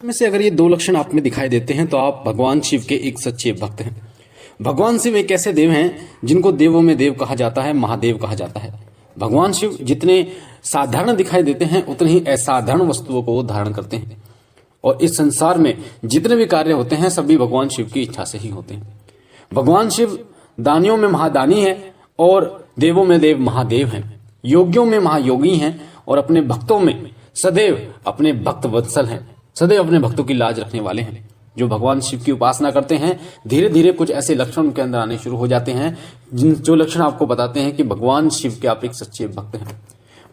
में से अगर ये दो लक्षण आप में दिखाई देते हैं तो आप भगवान शिव के एक सच्चे भक्त हैं। भगवान शिव एक ऐसे देव हैं जिनको देवों में देव कहा जाता है, महादेव कहा जाता है। भगवान शिव जितने साधारण दिखाई देते हैं उतने ही असाधारण वस्तुओं को धारण करते हैं और इस संसार में जितने भी कार्य होते हैं सभी भगवान शिव की इच्छा से ही होते हैं। भगवान शिव दानियों में महादानी है और देवों में देव महादेव हैं, योगियों में महायोगी हैं और अपने भक्तों में सदैव अपने भक्त वत्सल हैं, सदैव अपने भक्तों की लाज रखने वाले हैं। जो भगवान शिव की उपासना करते हैं धीरे धीरे कुछ ऐसे लक्षण उनके अंदर आने शुरू हो जाते हैं जो लक्षण आपको बताते हैं कि भगवान शिव के आप एक सच्चे भक्त हैं।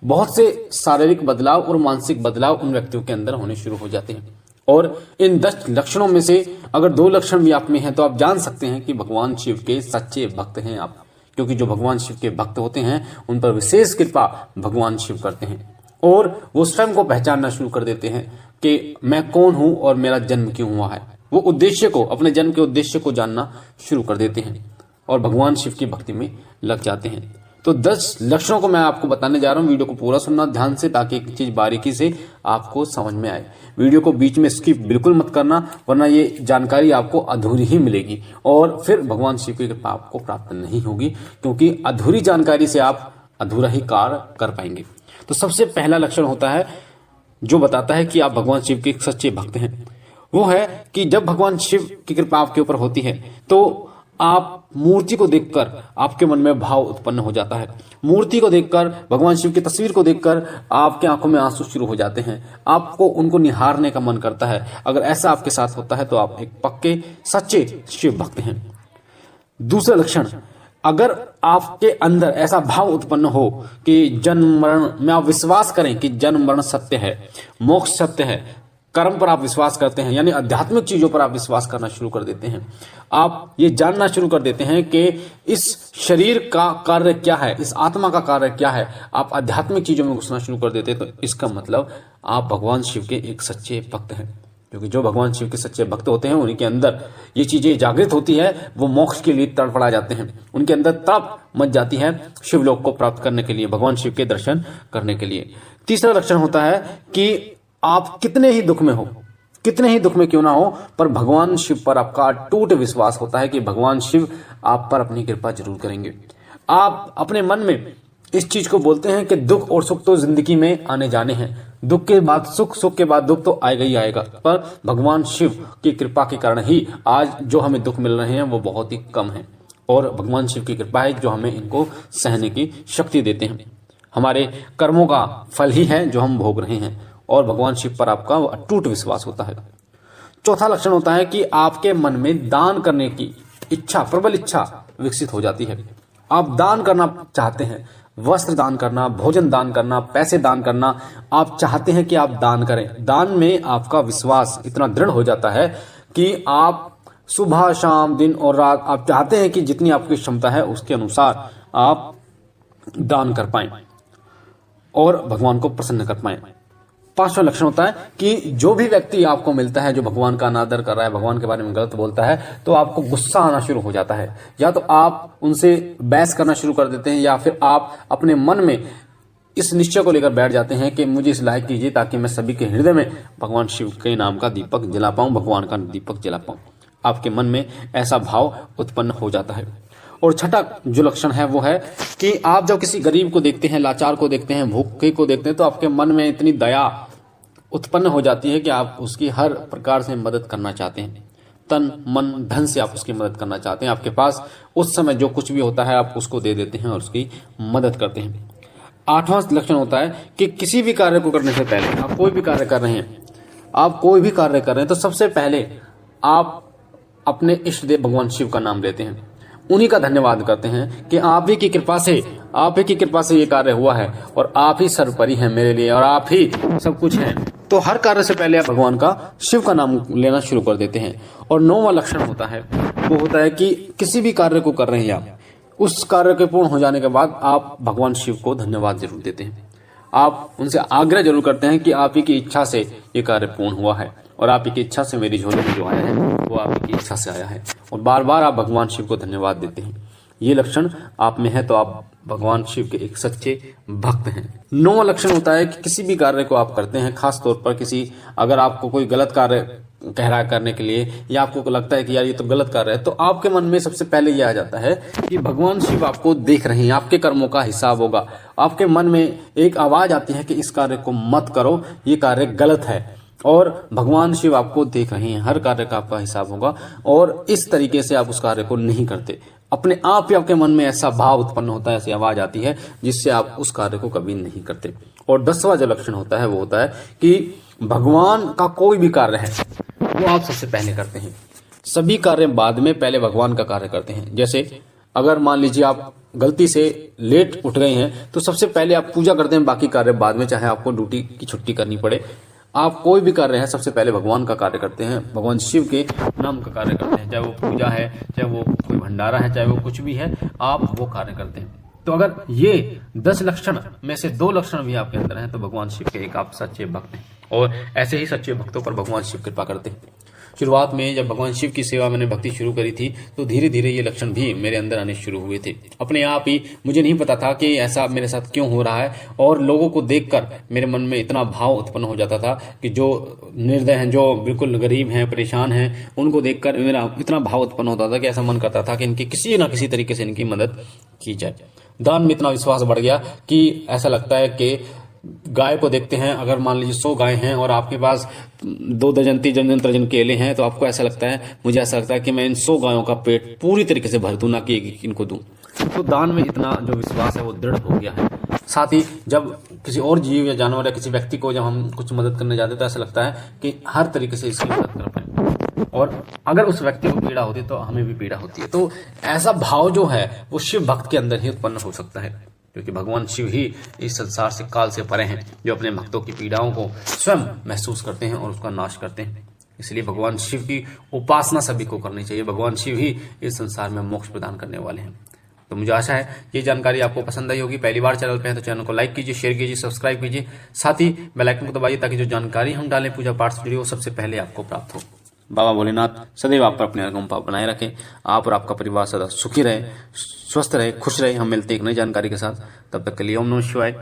बहुत से शारीरिक बदलाव और मानसिक बदलाव उन व्यक्तियों के अंदर होने शुरू हो जाते हैं और इन 10 लक्षणों में से अगर 2 लक्षण भी आप में हैं तो आप जान सकते हैं कि भगवान शिव के सच्चे भक्त हैं आप, क्योंकि जो भगवान शिव के भक्त होते हैं उन पर विशेष कृपा भगवान शिव करते हैं और वो स्वयं को पहचानना शुरू कर देते हैं कि मैं कौन हूं और मेरा जन्म क्यों हुआ है। वो उद्देश्य को, अपने जन्म के उद्देश्य को जानना शुरू कर देते हैं और भगवान शिव की भक्ति में लग जाते हैं। तो 10 लक्षणों को मैं आपको बताने जा रहा हूं। वीडियो को पूरा सुनना ध्यान से ताकि एक चीज बारीकी से आपको समझ में आए। वीडियो को बीच में स्किप बिल्कुल मत करना, वरना ये जानकारी आपको अधूरी ही मिलेगी और फिर भगवान शिव की कृपा आपको प्राप्त नहीं होगी, क्योंकि अधूरी जानकारी से आप अधूरा ही कार्य कर पाएंगे। तो सबसे पहला लक्षण होता है जो बताता है कि आप भगवान शिव के सच्चे भक्त हैं, वो है कि जब भगवान शिव की कृपा आपके ऊपर होती है तो आप मूर्ति को देखकर आपके मन में भाव उत्पन्न हो जाता है। मूर्ति को देखकर, भगवान शिव की तस्वीर को देखकर आपके आंखों में आंसू शुरू हो जाते हैं, आपको उनको निहारने का मन करता है। अगर ऐसा आपके साथ होता है तो आप एक पक्के सच्चे शिव भक्त हैं। दूसरा लक्षण, अगर आपके अंदर ऐसा भाव उत्पन्न हो कि जन्म मरण में आप विश्वास करें कि जन्म मरण सत्य है, मोक्ष सत्य है, कर्म पर आप विश्वास करते हैं, यानी आध्यात्मिक चीजों पर आप विश्वास करना शुरू कर देते हैं, आप ये जानना शुरू कर देते हैं कि इस शरीर का कार्य क्या है, इस आत्मा का कार्य क्या है, आप आध्यात्मिक चीजों में घुसना शुरू कर देते हैं, तो इसका मतलब आप भगवान शिव के एक सच्चे भक्त हैं। क्योंकि जो भगवान शिव के सच्चे भक्त होते हैं उनके अंदर ये चीजें जागृत होती है, वो मोक्ष के लिए तड़फड़ा जाते हैं, उनके अंदर तड़प मच जाती है शिवलोक को प्राप्त करने के लिए, भगवान शिव के दर्शन करने के लिए। तीसरा लक्षण होता है कि आप कितने ही दुख में हो, कितने ही दुख में क्यों ना हो, पर भगवान शिव पर आपका अटूट विश्वास होता है कि भगवान शिव आप पर अपनी कृपा जरूर करेंगे। आप अपने मन में इस चीज को बोलते हैं कि दुख और सुख तो जिंदगी में आने जाने हैं, दुख के बाद सुख, सुख के बाद दुख तो आएगा ही आएगा, पर भगवान शिव की कृपा के कारण ही आज जो हमें दुख मिल रहे हैं वो बहुत ही कम है और भगवान शिव की कृपा है जो हमें इनको सहने की शक्ति देते हैं। हमारे कर्मों का फल ही है जो हम भोग रहे हैं और भगवान शिव पर आपका अटूट विश्वास होता है। चौथा लक्षण होता है कि आपके मन में दान करने की इच्छा, प्रबल इच्छा विकसित हो जाती है। आप दान करना चाहते हैं, वस्त्र दान करना, भोजन दान करना, पैसे दान करना, आप चाहते हैं कि आप दान करें। दान में आपका विश्वास इतना दृढ़ हो जाता है कि आप सुबह शाम दिन और रात आप चाहते हैं कि जितनी आपकी क्षमता है उसके अनुसार आप दान कर पाएं और भगवान को प्रसन्न कर पाएं। पांचवा लक्षण होता है कि जो भी व्यक्ति आपको मिलता है जो भगवान का अनादर कर रहा है, भगवान के बारे में गलत बोलता है, तो आपको गुस्सा आना शुरू हो जाता है, या तो आप उनसे बहस करना शुरू कर देते हैं या फिर आप अपने मन में इस निश्चय को लेकर बैठ जाते हैं कि मुझे इस लायक कीजिए ताकि मैं सभी के हृदय में भगवान शिव के नाम का दीपक जला पाऊं, भगवान का दीपक जला पाऊं। आपके मन में ऐसा भाव उत्पन्न हो जाता है। और छठा जो लक्षण है वो है कि आप जब किसी गरीब को देखते हैं, लाचार को देखते हैं, भूखे को देखते हैं, तो आपके मन में इतनी दया उत्पन्न हो जाती है कि आप उसकी हर प्रकार से मदद करना चाहते हैं, तन मन धन से आप उसकी मदद करना चाहते हैं। आपके पास उस समय जो कुछ भी होता है आप उसको दे देते हैं और उसकी मदद करते हैं। आठवां लक्षण होता है कि किसी भी कार्य को करने से पहले, आप कोई भी कार्य कर रहे हैं, आप कोई भी कार्य कर रहे हैं तो सबसे पहले आप अपने इष्ट देव भगवान शिव का नाम लेते हैं, उन्हीं का धन्यवाद करते हैं कि आप ही की कृपा से ये कार्य हुआ है और आप ही सर्वोपरि हैं मेरे लिए और आप ही सब कुछ हैं। तो हर कार्य से पहले आप भगवान का, शिव का नाम लेना शुरू कर देते हैं। और 9वां लक्षण होता है वो होता है कि किसी भी कार्य को कर रहे हैं आप, उस कार्य के पूर्ण हो जाने के बाद आप भगवान शिव को धन्यवाद जरूर देते हैं। आप उनसे आग्रह जरूर करते हैं कि आप ही की इच्छा से ये कार्य पूर्ण हुआ है और आप ही की इच्छा से मेरी झोली में जो आया है वो आप ही की इच्छा से आया है, और बार बार आप भगवान शिव को धन्यवाद देते हैं। ये लक्षण आप में है तो आप भगवान शिव के एक सच्चे भक्त हैं। 9वां लक्षण होता है कि किसी भी कार्य को आप करते हैं, खास तौर पर अगर आपको कोई गलत कार्य कह रहा है करने के लिए, या आपको लगता है कि यार ये तो गलत कार्य है, तो आपके मन में सबसे पहले ये आ जाता है कि भगवान शिव आपको देख रहे हैं, आपके कर्मों का हिसाब होगा। आपके मन में एक आवाज आती है कि इस कार्य को मत करो, ये कार्य गलत है, और भगवान शिव आपको देख रहे हैं, हर कार्य का आपका हिसाब होगा, और इस तरीके से आप उस कार्य को नहीं करते। अपने आप ही आपके मन में ऐसा भाव उत्पन्न होता है, ऐसी आवाज आती है जिससे आप उस कार्य को कभी नहीं करते। और 10वां जो लक्षण होता है वो होता है कि भगवान का कोई भी कार्य है वो आप सबसे पहले करते हैं। सभी कार्य बाद में, पहले भगवान का कार्य करते हैं। जैसे अगर मान लीजिए आप गलती से लेट उठ गए हैं तो सबसे पहले आप पूजा करते हैं, बाकी कार्य बाद में, चाहे आपको ड्यूटी की छुट्टी करनी पड़े। आप कोई भी कार्य है सबसे पहले भगवान का कार्य करते हैं, भगवान शिव के नाम का कार्य करते हैं, चाहे वो पूजा है, चाहे वो कोई भंडारा है, चाहे वो कुछ भी है, आप वो कार्य करते हैं। तो अगर ये 10 लक्षण में से 2 लक्षण भी आपके अंदर हैं तो भगवान शिव के एक आप सच्चे भक्त हैं, और ऐसे ही सच्चे भक्तों पर भगवान शिव कृपा करते हैं। शुरुआत में जब भगवान शिव की सेवा मैंने भक्ति शुरू करी थी तो धीरे धीरे ये लक्षण भी मेरे अंदर आने शुरू हुए थे अपने आप ही। मुझे नहीं पता था कि ऐसा मेरे साथ क्यों हो रहा है, और लोगों को देखकर मेरे मन में इतना भाव उत्पन्न हो जाता था कि जो निर्दय हैं, जो बिल्कुल गरीब हैं, परेशान हैं, उनको देखकर मेरा इतना भाव उत्पन्न होता था कि ऐसा मन करता था कि इनकी किसी न किसी तरीके से इनकी मदद की जाए। दान में इतना विश्वास बढ़ गया कि ऐसा लगता है कि गाय को देखते हैं, अगर मान लीजिए 100 गाय हैं और आपके पास 2 दर्जन 3 दर्जन केले हैं, तो आपको ऐसा लगता है, मुझे ऐसा लगता है कि मैं इन 100 गायों का पेट पूरी तरीके से भर दूं, ना कि इनको दूं। तो दान में इतना जो विश्वास है वो दृढ़ हो गया है। साथ ही जब किसी और जीव या जानवर या किसी व्यक्ति को जब हम कुछ मदद करने जाते हैं तो ऐसा लगता है कि हर तरीके से इसकी मदद कर पाए, और अगर उस व्यक्ति को पीड़ा होती है तो हमें भी पीड़ा होती है। तो ऐसा भाव जो है वो शिव भक्त के अंदर ही उत्पन्न हो सकता है, क्योंकि भगवान शिव ही इस संसार से, काल से परे हैं, जो अपने भक्तों की पीड़ाओं को स्वयं महसूस करते हैं और उसका नाश करते हैं। इसलिए भगवान शिव की उपासना सभी को करनी चाहिए। भगवान शिव ही इस संसार में मोक्ष प्रदान करने वाले हैं। तो मुझे आशा है ये जानकारी आपको पसंद आई होगी। पहली बार चैनल पे हैं तो चैनल को लाइक कीजिए, शेयर कीजिए, सब्सक्राइब कीजिए, साथ ही बेल आइकन को दबाइए ताकि जो जानकारी हम डालें पूजा पाठ से जुड़ी वो सबसे पहले आपको प्राप्त हो। बाबा भोलेनाथ सदैव आप पर अपने अनुकंपा बनाए रखें, आप और आपका परिवार सदा सुखी रहे, स्वस्थ रहे, खुश रहे। हम मिलते एक नई जानकारी के साथ, तब तक के लिए ओम नमः शिवाय।